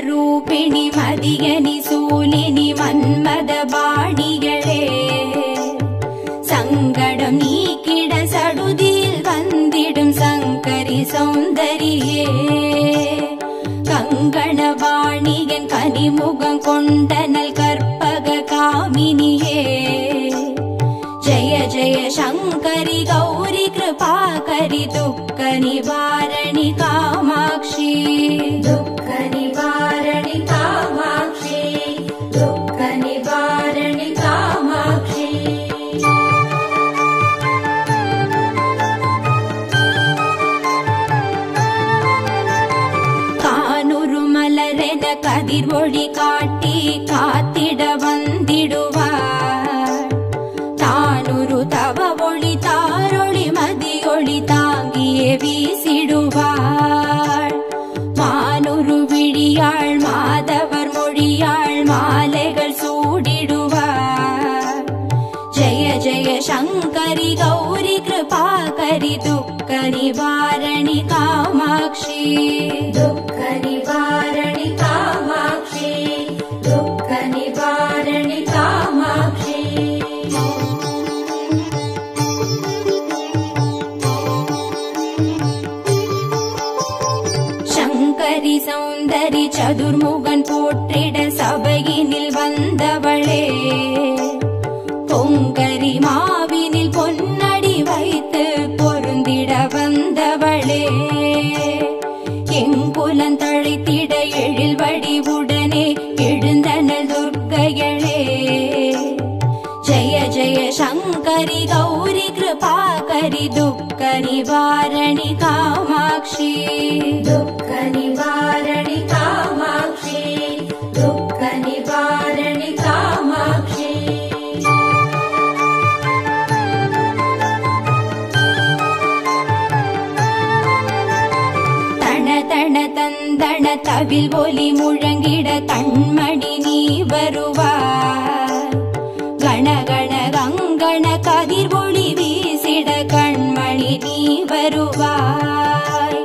ರೂಪಿಣಿ ಮದಿಯನಿ ಸೂಲಿನಿ ಮನ್ಮದ ಬಾಣಿಗಳೇ சங்கடம் நீக்கிட சடுதியில் வந்திடும் சங்கரி சௌந்தரியே கங்கணவாணியன் கனிமுகம் கொண்டனல் கற்பக காமினியே ஜய ஜய சங்கரி கௌரி கிருபாகரி துக்க நிவாரணி காமாட்சி துக்க நிவாரணி காமாட்சி துக்க நிவாரணி காமாட்சி மலரென கதிர் ஒளி காட்டி காத்திட வந்திடுவார் தானொரு தவ ஒளி தாரொளி மதியொளி தாங்கியே வீசிடுவார் மானொரு விழியாள் மாதவர் மொழியாள் மாலைகள் சூடிடுவார் ஜய ஜய சங்கரி கௌரி கிருபாகரி துக்க நிவாரணி காமாட்சி துக்க நிவாரணி காமாட்சி துக்க நிவாரணி காமாட்சி சங்கரி சௌந்தரி சதுர்முகன் போற்றிட சபையினில் வந்தவளே பொங்கரி மாவினில் பொன்னடி வைத்து பொருந்திட வந்தவளே எங்குலன் தழைத்திட எழில் வடிவுடனே எழுந்தனல் துர்க்கைகளே ஜய ஜய சங்கரி கௌரி கிருபாகரி துக்க நிவாரணி காமாட்சி துக்க நிவாரணி காமாட்சி துக்க நிவாரணி காமாட்சி தன தந்தன தவில் ஒலி முழங்கிட கண்மணி நீ வருவார் கணகண கங்கண கதிர் ஒளி வீசிட கண்மணி நீ வருவாய்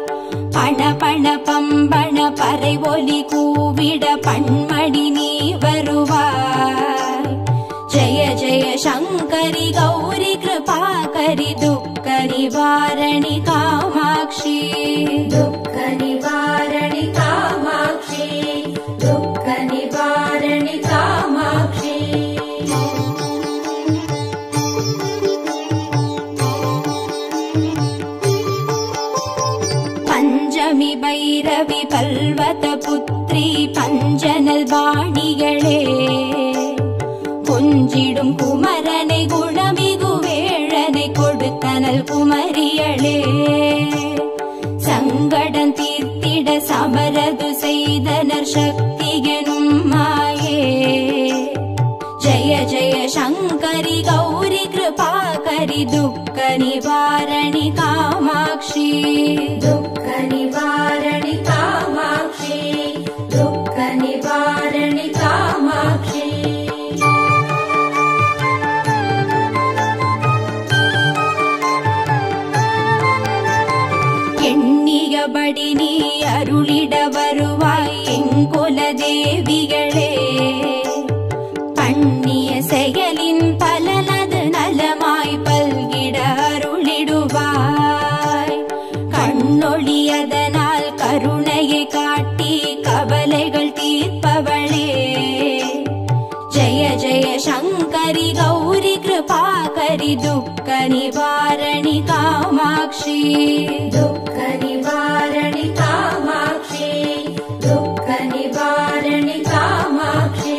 பண பண பம்பண பறை ஒலி கூவிட பண்மணி நீ வருவாய் ஜய ஜய சங்கரி கௌரி கிருபாகரி துக்க நிவாரணி காமாட்சி துக்க நிவாரணி காமாட்சி துக்க நிவாரணி காமாட்சி பஞ்சமி பைரவி பல்வத புத்ரி பஞ்சனல் வாணிகளே கொஞ்சிடும் குமரனை குணமிகு வேழனை கொடுத்தனல் குமரியளே சங்கடம் தீர்த்திட சமரது செய்தனர் சக்தி எனும் மாயே ஜய ஜய சங்கரி கௌரி கிருபாகரி துக்க நிவாரணி காமாட்சி துக்க நிவாரணி காமாட்சி துக்க நிவாரணி காமாட்சி எண்ணியபடி நீ அருளிட வருவாய் எங்குல தேவிகளே பண்ணிய செயலின் பலனது நலமாய் பல்கிட அருளிடுவாய் கண்ணொழியதனால் கருணையை காட்டி கவலைகள் தீர்ப்பவளே ஜய ஜய சங்கரி கௌரி கிருபாகரி துக்க நிவாரணி காமாட்சி துக்க நிவாரணி காமாட்சி துக்க நிவாரணி காமாட்சி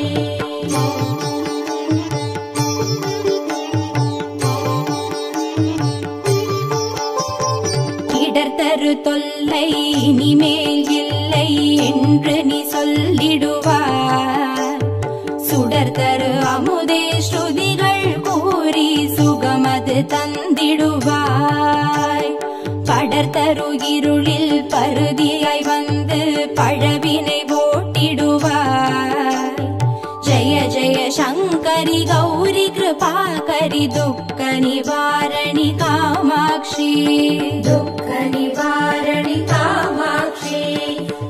இடர்தரு தொல்லை இனிமேல் இல்லை என்று நீ சொல்லிடுவார் சுடர்தரு அமுதே ஸ்ருதிகள் கூறி சுகமது தந்திடுவாய் படர்தரு இருளில் பருதியாய் வந்து பழவினை जय शङ्करि गौरि कृपाकरि दुःख निवारणि कामाक्षि दुःख निवारणि कामाक्षि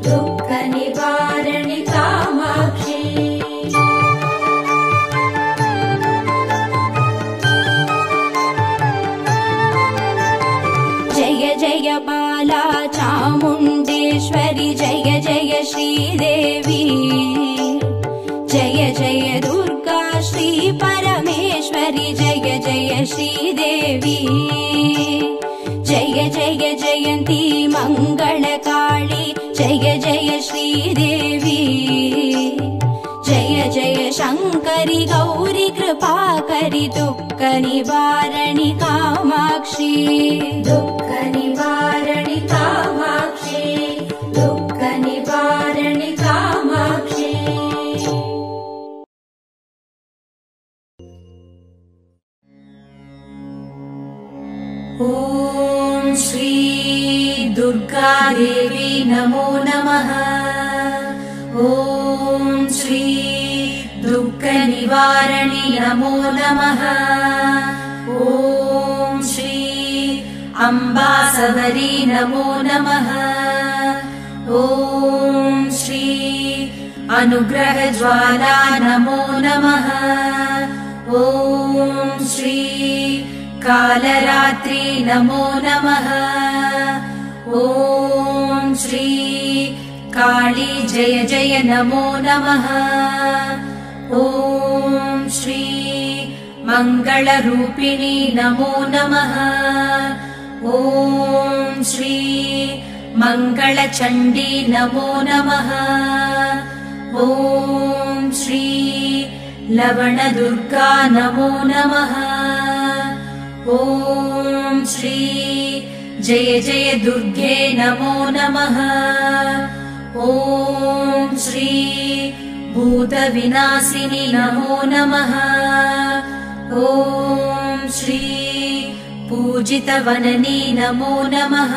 दुःख निवारणि कामाक्षि जय जय बाला चामुण्डेश्वरि जय जय श्रीदेवी जय जय दुर्गा श्री परमेश्वरि जय जय श्रीदेवी जय जय जयन्ती मङ्गलकाली जय जय श्रीदेवी जय जय शङ्करि गौरि कृपाकरि दुःख निवारणि कामाक्षि दुःख निवारणि कामाक्षि दुःख निवारणि कामाक्षि ॐ श्री दुर्गा देवी नमो नमः ॐ श्री दुःख निवारणि नमो नमः ॐ श्री अम्बा सवरी नमो नमः ॐ श्री अनुग्रह ज्वाला नमो नमः ॐ श्री कालरात्रि नमो नमः ॐ श्री काली जय जय नमो नमः ॐ श्री मङ्गलरूपिणी नमो नमः ॐ श्री मङ्गलचण्डी नमो नमः ॐ श्री लवणदुर्गा नमो नमः ॐ श्री जय जय दुर्गे नमो नमः ॐ श्री भूतविनाशिनी नमो नमः ॐ श्री पूजितवननी नमो नमः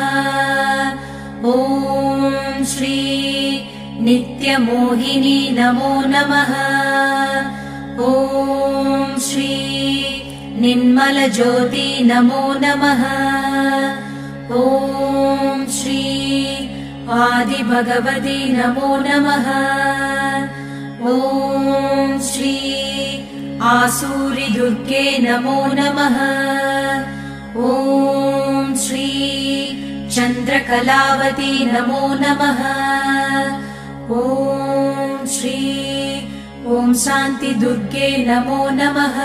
ॐ श्री नित्यमोहिनी नमो नमः ॐ श्री निर्मलज्योति नमो नमः ॐ श्री आदिभगवती नमो नमः ॐ श्री आसूरि दुर्गे नमो नमः ॐ श्री चन्द्रकलावती नमो नमः ॐ श्री ॐ शान्ति दुर्गे नमो नमः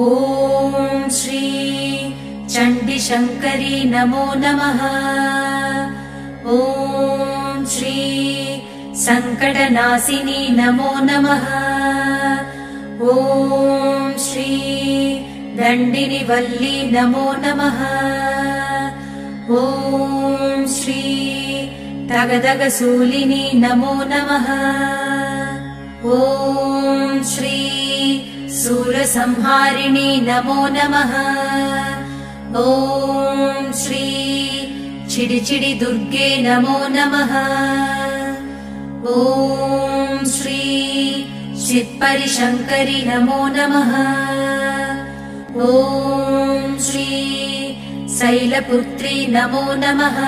ॐ श्री चण्डिशङ्करी नमो नमः ॐ श्री सङ्कटनाशिनी नमो नमः ॐ श्री दण्डिनिवल्ली नमो नमः ॐ श्री तगदगसूलिनी नमो नमः ॐ श्री सूरसंहारिणी नमो नमः ॐ श्री चिडिचिडि दुर्गे नमो नमः ॐ श्री चित्परिशङ्करि नमो नमः ॐ श्री शैलपुत्री नमो नमः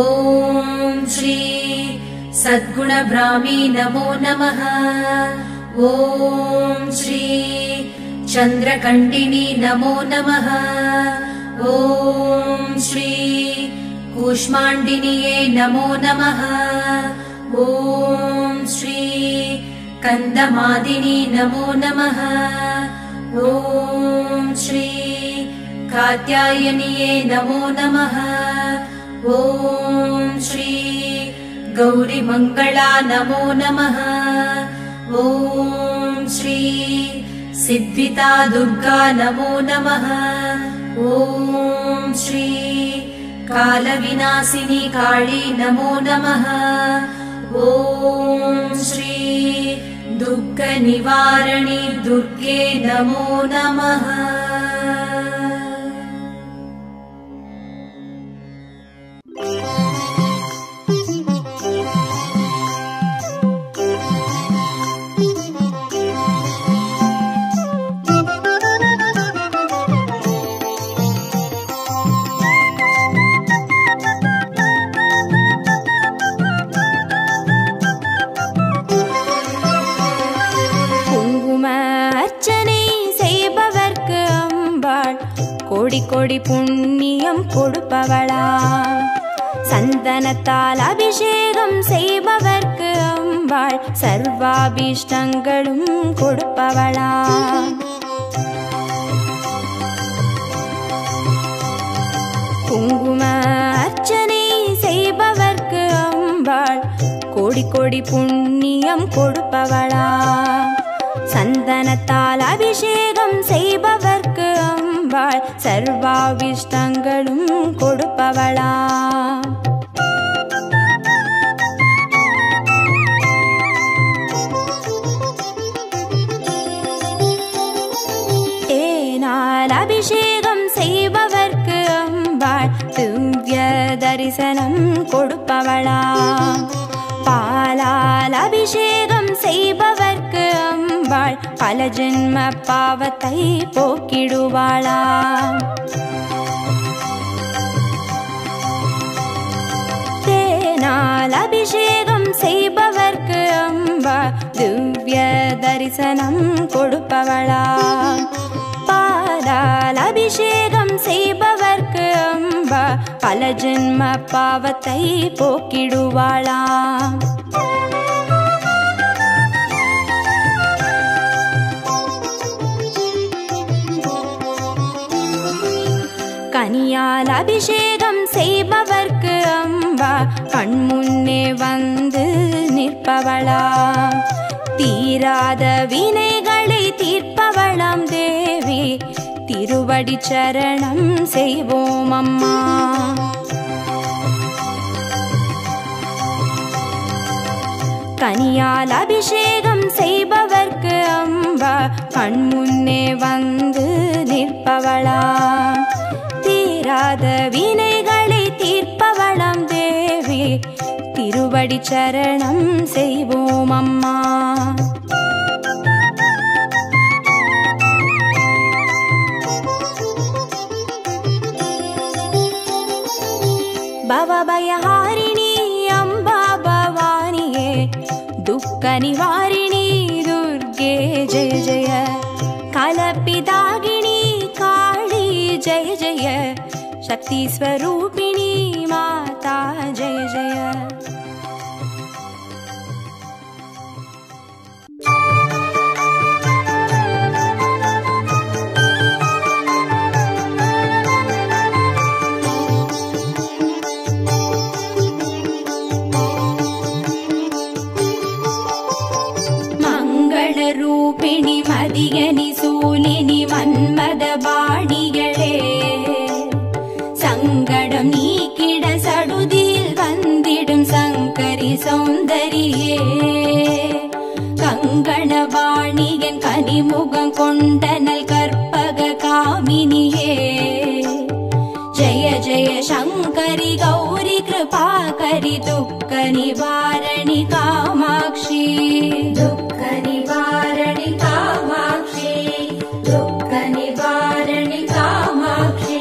ॐ श्री सद्गुणब्राह्मी नमो नमः ॐ श्री चन्द्रकण्डिनी नमो नमः ॐ श्री कूष्माण्डिन्ये नमो नमः ॐ श्री कन्दमादिनी नमो नमः ॐ श्री कात्यायन्ये नमो नमः ॐ श्री गौरीमङ्गला नमो नमः ॐ श्री सिद्धिता दुर्गा नमो नमः ॐ श्री कालविनाशिनी काली नमो नमः ॐ श्री दुःखनिवारिणी दुर्गे नमो नमः। கோடி கோடி புண்ணியம் கொடுப்பவளா சந்தனத்தால் அபிஷேகம் செய்பவர்க்கு அம்பாள் சர்வாபீஷ்டங்களும் கொடுப்பவளா குங்கும அர்ச்சனை செய்பவர்க்கு அம்பாள் கோடி கோடி புண்ணியம் கொடுப்பவளா சந்தனத்தால் அபிஷேகம் செய்பவர்க்கு அம்பாள் சர்வாபீஷ்டங்களும் கொடுப்பவளா தேனால் அபிஷேகம் செய்பவர்க்கு அம்பாள் திவ்ய தரிசனம் கொடுப்பவளா பாலால் அபிஷேகம் செய்பவர்க்கு அம்பாள் பல ஜென்ம பாவத்தை போக்கிடுவாளா தேனால் அபிஷேகம் செய்பவர்க்கு அம்பாள் திவ்ய தரிசனம் கொடுப்பவளா பாலால் அபிஷேகம் செய்பவர்க்கு அம்பா பல ஜென்ம பாவத்தை போக்கிடுவாளா கனியால் அபிஷேகம் செய்பவர்க்கு அம்பா கண்முன்னே வந்து நிற்பவளா தீராத வினைகளை தீர்ப்பவளாம் தேவி திருவடி சரணம் செய்வோம் அம்மா கனியால் அபிஷேகம் செய்பவர்க்கு அம்பா கண்முன்னே வந்து நிற்பவளா தீராத வினைகளை தீர்ப்பவளாம் தேவி திருவடி சரணம் செய்வோம் அம்மா பவபயஹாரிணி அம்பா பவானியே துக்க நிவாரிணி துர்गे जय जय कलपितागिनी काली जय जय शक्ति स्वरूपिणी माता जय जय रूपिणी मदियनि सूलिनि मन्मद बाणिगळे संगडम नीकिड सडुदिल वंदिडुम संकरि सौंदरिये कंगण बाणिगन कनिमुगं कोंडनल कर्पग कामिनिये जय जय शंकरि गौरी कृपाकरि दुःख निवारणि कामाक्षी दुःख निवारणि कामाक्षी दुःख निवारणि कामाक्षी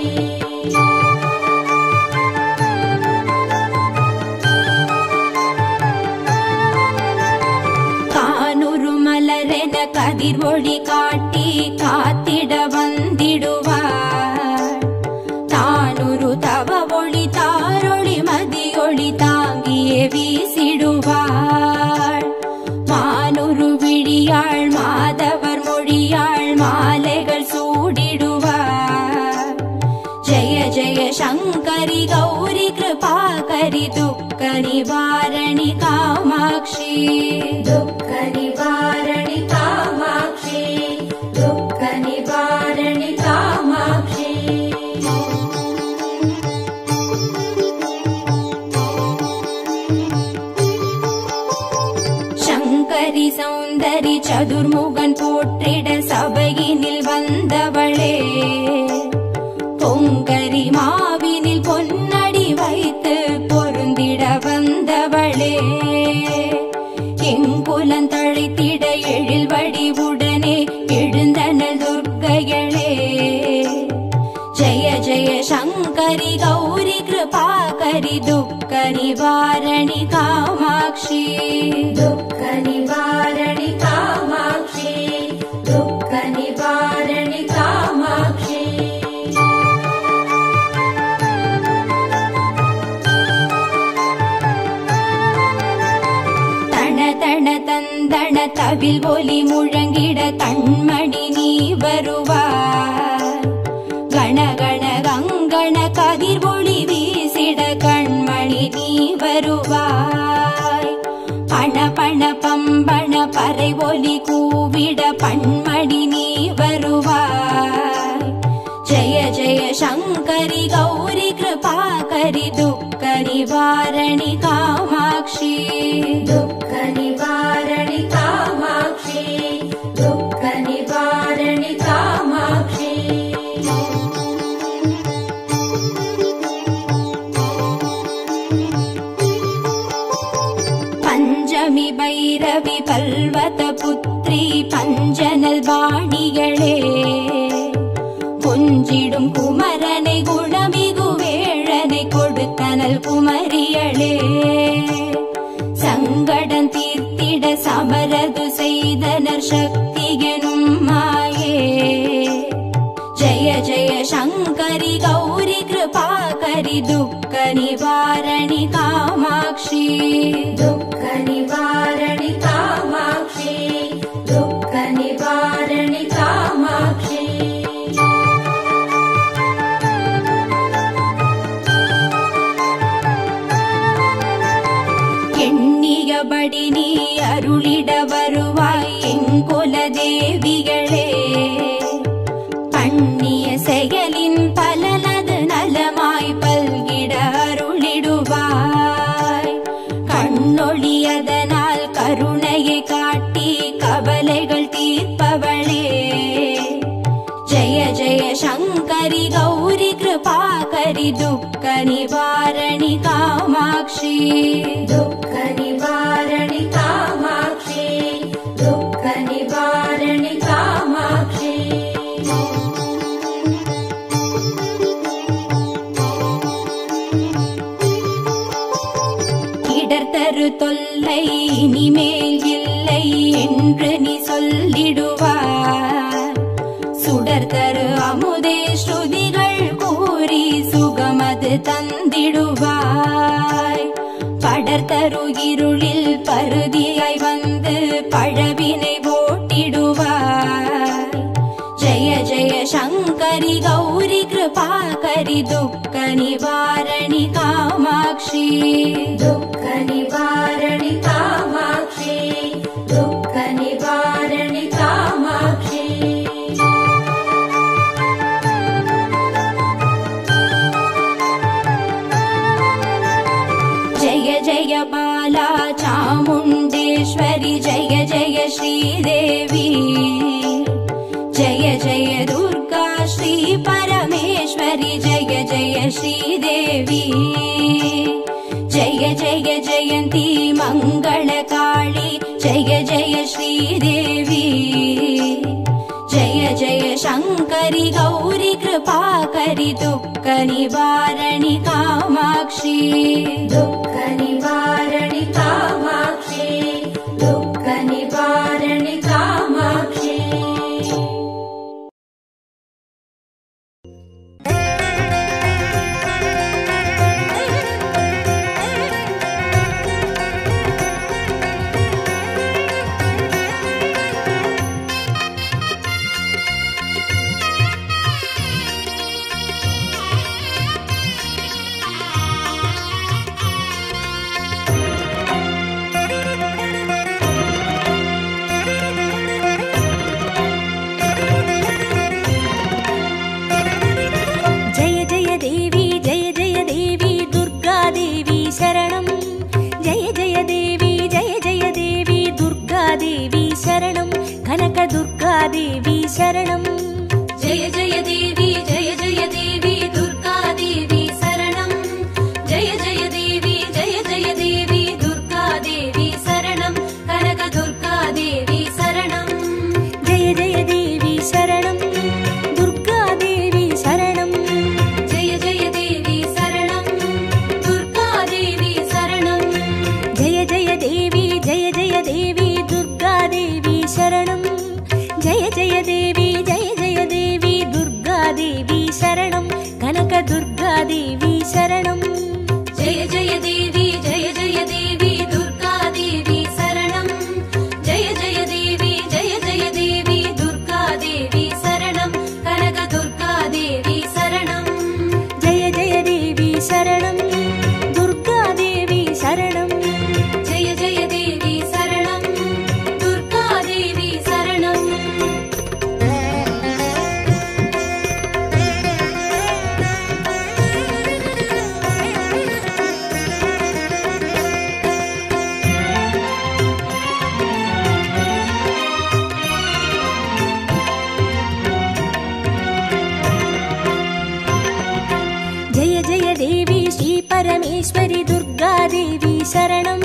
कानूरु मलरेन कदिर्वोळि काट्टि कात्तिड वंदिडुवार तानूरु तव ओळि तारोळि मदियोळि तांगिये वीसिडुवार मानूरु विडियाळ माधवर मोळियाळ मालेगळ सूडिडुवार जय जय शंकरि गौरी कृपाकरि दुःख निवारणि कामाक्षी दुःख निवारणि कामाक्षी दुःख निवारणि कामाक्षी शंकरि सौंदरि चतुर्मुगन पोट्टिड सभैयिनिल वंदवळे பொங்கரி மாவினில் பொன்னடி வைத்து பொருந்திட வந்தவளே எங்குலன் தழைத்திட எழில் வடிவுடனே எழுந்தனள் துர்க்கையளே ஜய ஜய சங்கரி கௌரி கிருபாகரி துக்க நிவாரணி காமாட்சி துக்க நிவாரணி காமாட்சி துக்க நிவாரணி காமாட்சி தவில் ஒலி முழங்கிட கண்மணி நீ வருவாய். கணகண கங்கண கதிர் ஒளி வீசிட கண்மணி நீ வருவாய். பண பண பம்பண பறை ஒலி கூவிட பண்மணி நீ வருவாய். ஜய ஜய சங்கரி கௌரி கிருபாகரி துக்க நிவாரணி காமாட்சி. துக்க நிவாரணி காமாட்சி, துக்க நிவாரணி காமாட்சி. பஞ்சமி பைரவி பல்வத புத்ரி பஞ்சனல் வாணிகளே, கொஞ்சிடும் குமரனை குணமிகு வேழனை கொடுத்தனல் குமரியளே. சங்கடம் தீர்த்திட சமரது செய்தனர் சக்தி எனும் மாயே. ஜய ஜய சங்கரி கௌரி கிருபாகரி துக்க நிவாரணி காமாட்சி. துக்க நிவாரணி காமாட்சி, துக்க நிவாரணி காமாட்சி. எண்ணியபடி நீ அருளிட வருவாய் எங்குல தேவிகளே. பண்ணிய செயலின் பலனது நலமாய் பல்கிட அருளிடுவாய். கண்ணொழியதனால் கருணையை காட்டி கவலைகள் தீர்ப்பவளே. ஜய ஜய சங்கரி கௌரி கிருபாகரி துக்க நிவாரணி காமாட்சி. துக்க நிவாரணி காமாட்சி, துக்க நிவாரணி காமாட்சி. இடர்தரு தொல்லை இனிமேல் இல்லை என்று நீ சொல்லிடுவார். சுடர்தரு அமுதே ஸ்ருதிகள் கூறி சுகமது தந்திடுவாய். படர்தரு இருளில் பருதியாய் வந்து பழவினை ஓட்டிடுவாய். ஜய ஜய சங்கரி கௌரி கிருபாகரி துக்க நிவாரணி காமாட்சி. துக்க நிவாரணி காமாட்சி, துக்க நிவாரணி காமாட்சி. जय जय बाला चामुण्डेश्वरि जय जय श्रीदेवी. जय जय दुर्गा श्री परमेश्वरि जय जय श्रीदेवी. जय जय जयन्ती मङ्गलकाली जय जय श्रीदेवी. जय जय शङ्करि गौरी कृपाकरि दुःख निवारणि कामाक्षी. दुःख निवारणि कामाक्षी, दुःख निवारणि कामाक्षी. देवी शरणं जय जय देवी दुर्गा देवी शरणं जय जय देवी दुर्गा देवी शरणं कनक दुर्गा देवी शरणं जय जय देवी शरणं दुर्गा देवी शरणं जय जय देवी शरणं दुर्गा देवी शरणं जय जय देवी दुर्गा देवी शरणं जय जय देवी दुर्गा देवी शरणं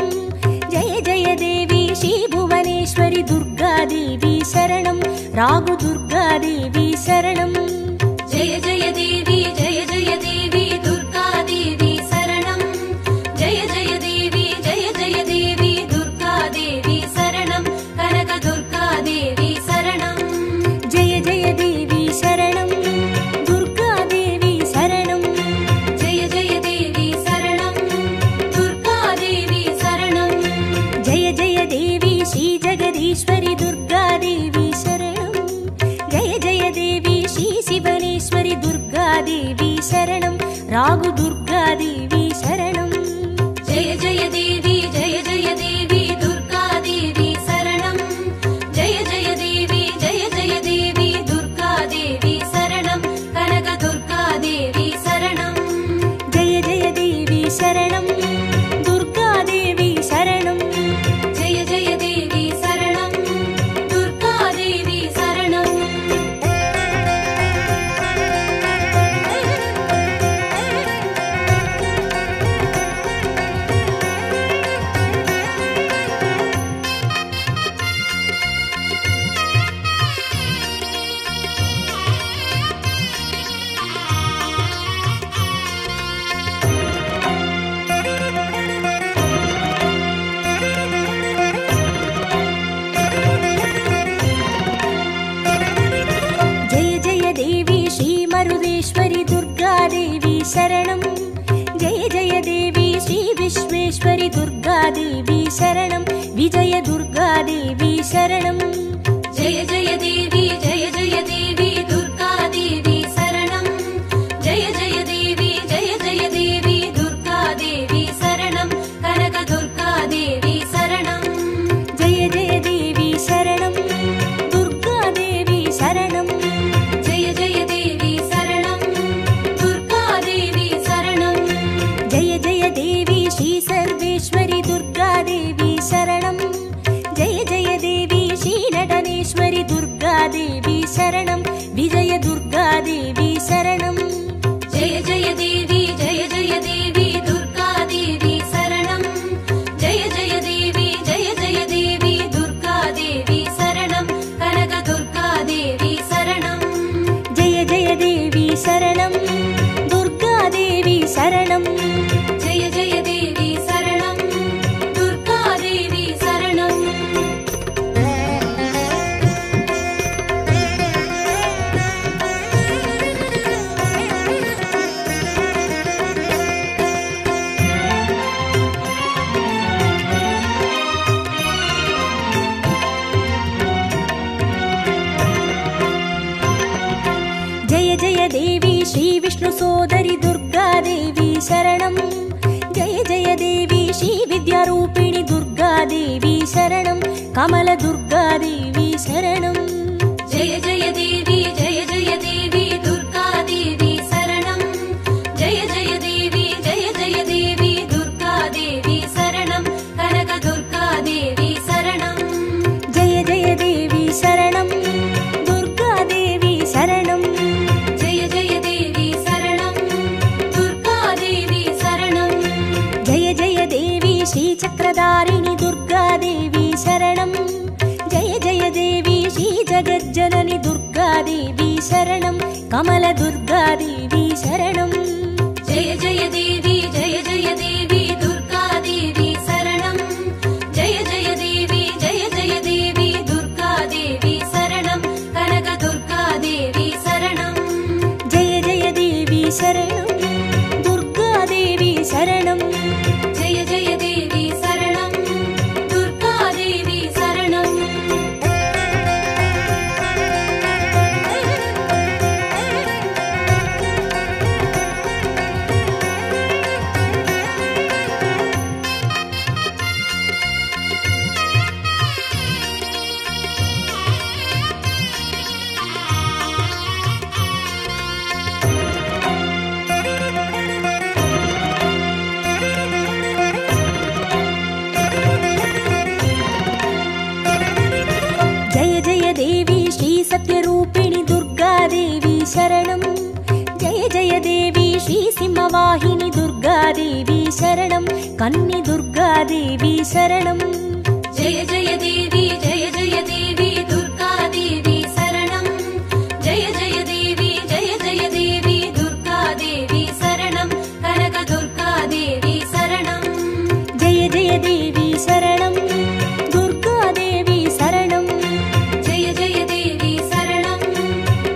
जय जय देवी श्री भुवनेश्वरि दुर्गा देवी शरणं रागु दुर्गा देवी शरणं जय जय देवी दुर्गा देवी शरणं जय जय देवी दुर्गा देवी शरणं कनक दुर्गा देवी शरणं जय जय देवी शरणं दुर्गा देवी शरणं जय जय देवी शरणं दुर्गा देवी शरणं जय जय देवी श्री जगदीश्वरि दुर्गा देवी शरणं जय जय देवी श्री शिवनेश्वरि दुर्गा देवी शरणं रागु दुर्गा देवी शरणं जय जय देवी दुर्गा देवी शरणं जय जय देवी दुर्गा देवी शरणं कनक दुर्गा देवी शरणं जय जय देवी शरणं दुर्गा देवी शरणं जय जय देवी शरणं दुर्गा देवी शरणं जय जय देवी श्री मरुदेश्वरि दुर्गा देवी शरणं जय जय देवी श्री विश्वेश्वरि दुर्गा देवी शरणं विजय दुर्गा देवी शरणं जय जय देवी दुर्गा देवी शरणं जय जय देवी दुर्गा देवी शरणं कनक दुर्गा देवी शरणं जय जय देवी शरणं दुर्गा देवी शरणं जय जय देवी शरणं दुर्गा देवी शरणं जय जय देवी श्री सर्वेश्वरि दुर्गा देवी शरणं जय जय देवी श्री नटनेश्वरि दुर्गा देवी शरणं विजय दुर्गा देवी शरणं जय जय देवी दुर्गा देवी शरणं जय जय देवी दुर्गा देवी शरणं कनक दुर्गा देवी शरणं जय जय देवी शरणं दुर्गा देवी शरणं जय जय देवी शरणं दुर्गा देवी शरणं जय जय देवी श्री विष्णु सोदरि दुर्गा देवी शरणं जय जय देवी श्री विद्यारूपिणि दुर्गा देवी शरणं कमल दुर्गा देवी शरणं जय जय देवी दुर्गा देवी शरणं जय जय देवी दुर्गा देवी शरणं कनक दुर्गा देवी शरणं जय जय देवी शरणं दुर्गा देवी शरणं जय जय देवी शरणं दुर्गा देवी शरणं जय जय देवी श्री चक्रधारिणि दुर्गा देवी शरणं जय जय देवी श्री जगज्जननि दुर्गा देवी शरणं कमल दुर्गा देवी शरणं जय जय देवी दुर्गा देवी शरणं जय जय देवी दुर्गा देवी शरणं कनक दुर्गा देवी शरणं जय जय देवी शरणं दुर्गा देवी शरणं जय जय देवी शरणं दुर्गा देवी शरणं सत्यरूपिणि दुर्गा देवी शरणं जय जय देवी श्री सिंहवाहिनी दुर्गा देवी शरणं कन्नि दुर्गा देवी शरणं जय जय देवी दुर्गा देवी शरणं जय जय देवी दुर्गा देवी शरणं कनक दुर्गा देवी शरणं जय जय देवी शरणं दुर्गा देवी शरणं जय जय देवी शरणं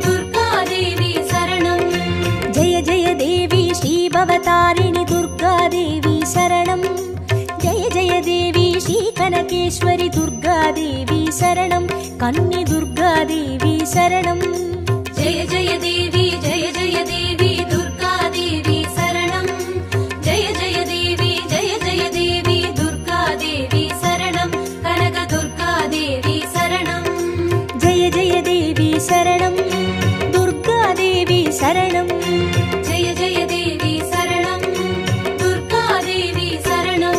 दुर्गा देवी शरणं जय जय देवी श्रीभवतारिणि दुर्गा देवी शरणं जय जय देवी श्रीकनकेश्वरि दुर्गा देवी शरणं कन्नि दुर्गा देवी शरणं जय जय देवी दुर्गा देवी शरणं जय जय देवी दुर्गा देवी शरणं कनक दुर्गा देवी शरणं जय जय देवी शरणं दुर्गा देवी शरणं जय जय देवी शरणं दुर्गा देवी शरणं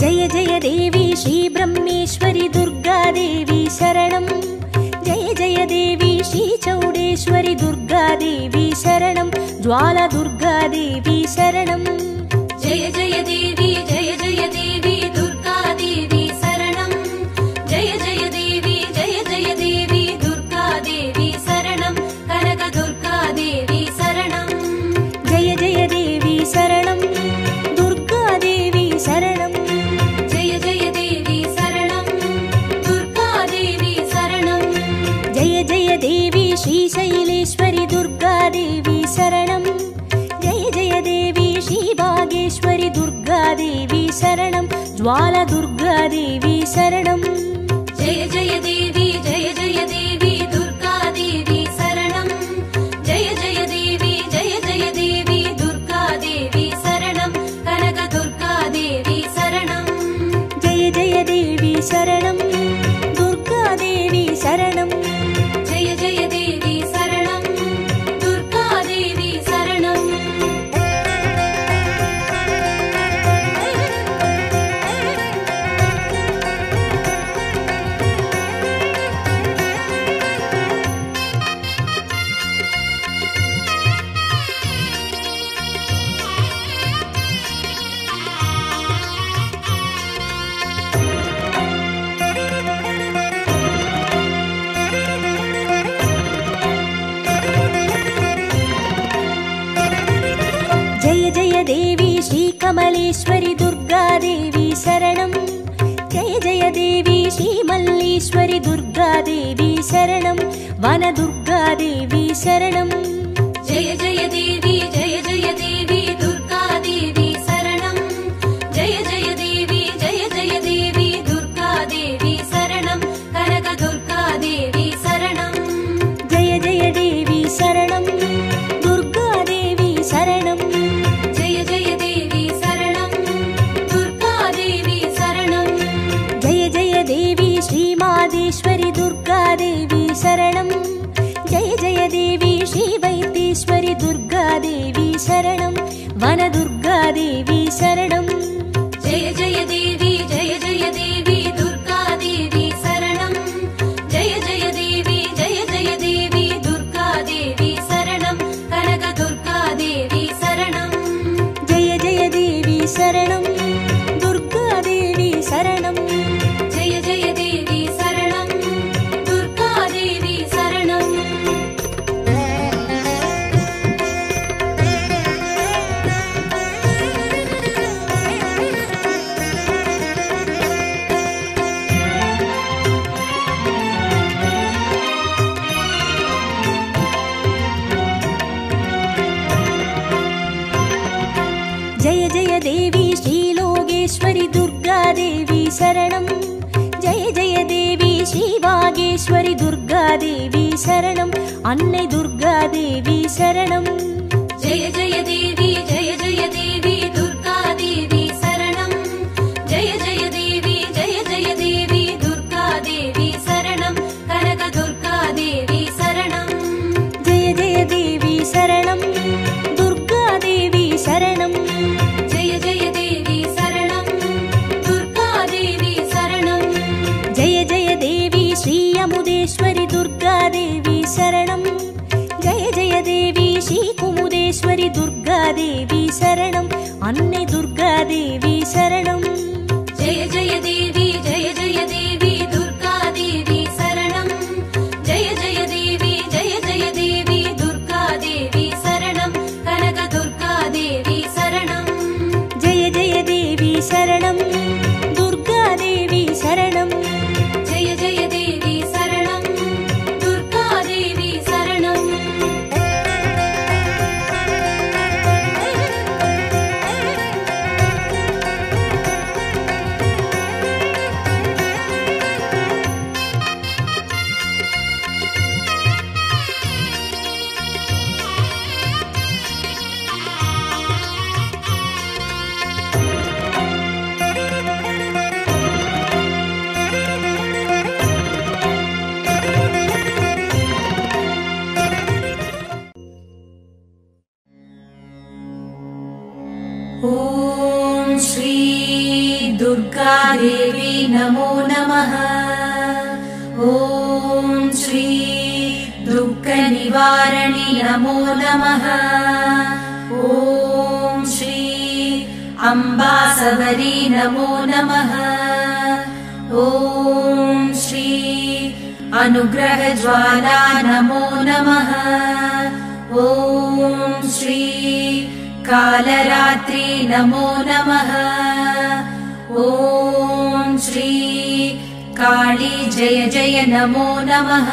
जय जय देवी श्रीब्रह्मेश्वरि दुर्गा देवी शरणं जय जय देवी श्रीचौडेश्वरि दुर्गा देवी शरणं ज्वाला दुर्गा देवी शरणं जय जय देवी दुर्गा देवी शरणं जय जय देवी दुर्गा देवी शरणं कनक दुर्गा देवी शरणं जय जय देवी शरणं दुर्गा देवी शरणं जय जय देवी शरणं दुर्गा देवी शरणं जय जय देवी श्रीशैलेश्वरि दुर्गा देवी शरणं जय जय देवी श्रीभागेश्वरि दुर्गा देवी शरणं ज्वाला दुर्गा देवी शरणं जय जय देवी दुर्गा देवी शरणं जय जय देवी दुर्गा देवी शरणं कनक दुर्गा देवी शरणं जय जय देवी शरणं दुर्गा देवी शरणं जय जय देवी शरणं दुर्गा देवी शरणं जय जय देवी श्रीकमलेश्वरि दुर्गा देवी शरणं जय जय देवी श्रीमल्लीश्वरि दुर्गा देवी शरणं वनदुर्गा देवी शरणं जय जय देवी दुर्गा देवी शरणं जय जय देवी दुर्गा देवी शरणं कनक दुर्गा देवी शरणं जय जय देवी शरणं दुर्गा देवी शरणं जय जय देवी शरणं दुर्गा देवी शरणं जय जय देवी श्रीमादेश्वरि दुर्गा देवी शरणं जय जय देवी श्रीवैद्येश्वरि दुर्गा देवी शरणं वनदुर्गा देवी शरणं जय जय देवी दुर्गा देवी शरणं जय जय देवी दुर्गा देवी शरणं कनक दुर्गा देवी शरणं जय जय देवी शरणं दुर्गा देवी शरणं जय जय देवी शरणं दुर्गा देवी शरणं जय जय देवी श्रीलोकेश्वरि दुर्गा देवी शरणं जय जय देवी श्रीभागेश्वरि दुर्गा देवी शरणं अन्नै दुर्गा देवी शरणं जय जय देवी दुर्गा देवी शरणं जय जय देवी दुर्गा देवी शरणं कनक दुर्गा देवी शरणं दुर्गादेवी शरणम् अन्ने दुर्गादेवी शरणम् जय जय देवी दुर्गादेवी शरणम् जय जय देवी दुर्गादेवी शरणम् कनक दुर्गादेवी शरणम् जय जय देवी शरणम् दुर्गादेवी शरणम् जय जय देवी शरणम् दुर्गादेवी शरणम् ॐ श्री दुर्गादेवी नमो नमः। ॐ श्री दुःखनिवारणी नमो नमः। ॐ श्री अम्बासवरी नमो नमः। ॐ श्री अनुग्रहज्वाला नमो नमः। ॐ श्री कालरात्रि नमो नमः। ॐ श्री काली जय जय नमो नमः।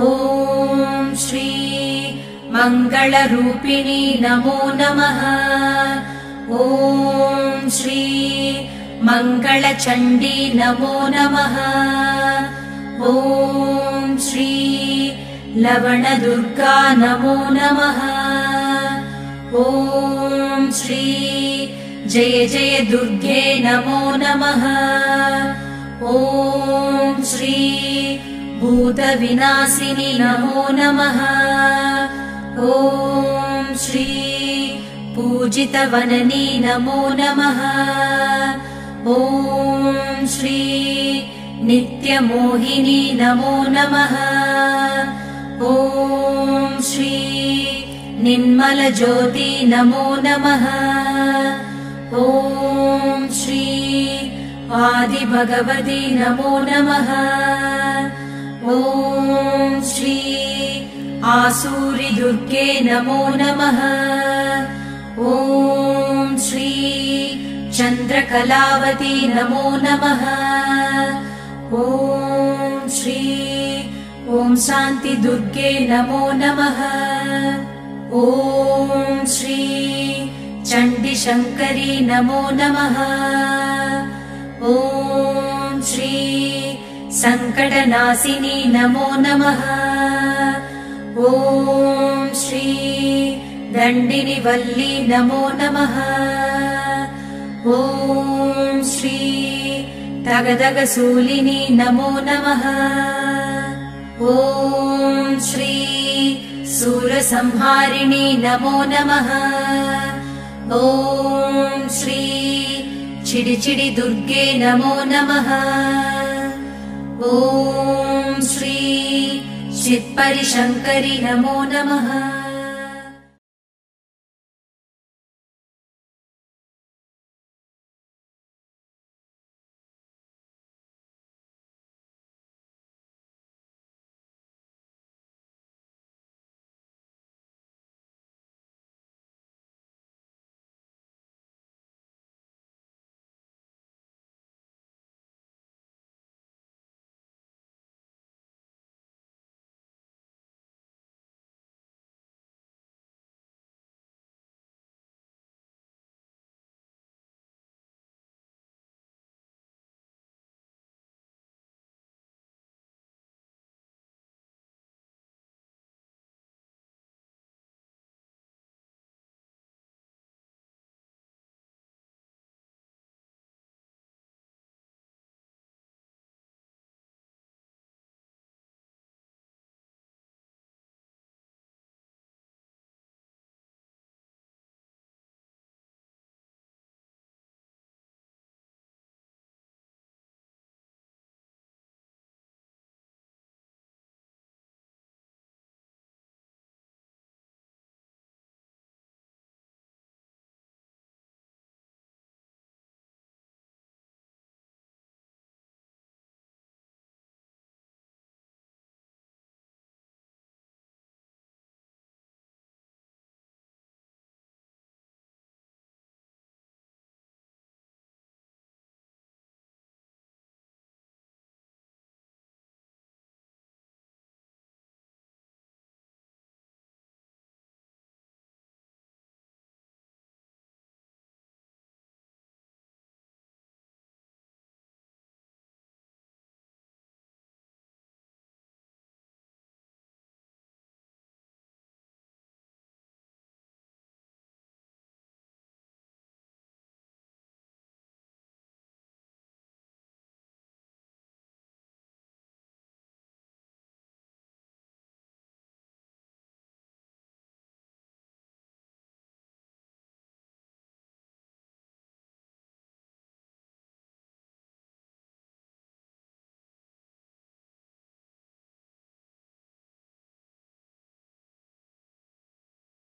ॐ श्री मङ्गलरूपिणी नमो नमः। ॐ श्री मङ्गलचण्डी नमो नमः। ॐ श्री लवणदुर्गा नमो नमः। ॐ श्री जय जय दुर्गे नमो नमः। ॐ श्री भूतविनाशिनी नमो नमः। ॐ श्री पूजितवननी नमो नमः। ॐ श्री नित्यमोहिनी नमो नमः। ॐ श्री निर्मलज्योति नमो नमः। ॐ श्री आदिभगवती नमो नमः। ॐ श्री आसूरि दुर्गे नमो नमः। ॐ श्री चन्द्रकलावती नमो नमः। ॐ श्री ॐ शान्ति दुर्गे नमो नमः। ॐ श्री चण्डीशङ्करी नमो नमः। ॐ श्री सङ्कटनाशिनी नमो नमः। ॐ श्री दण्डिनिवल्ली नमो नमः। ॐ श्री तगदगशूलिनी नमो नमः। ॐ श्री सूरसंहारिणी नमो नमः। ॐ श्री चिडिचिडि दुर्गे नमो नमः। ॐ श्री चित्परिशङ्करि नमो नमः।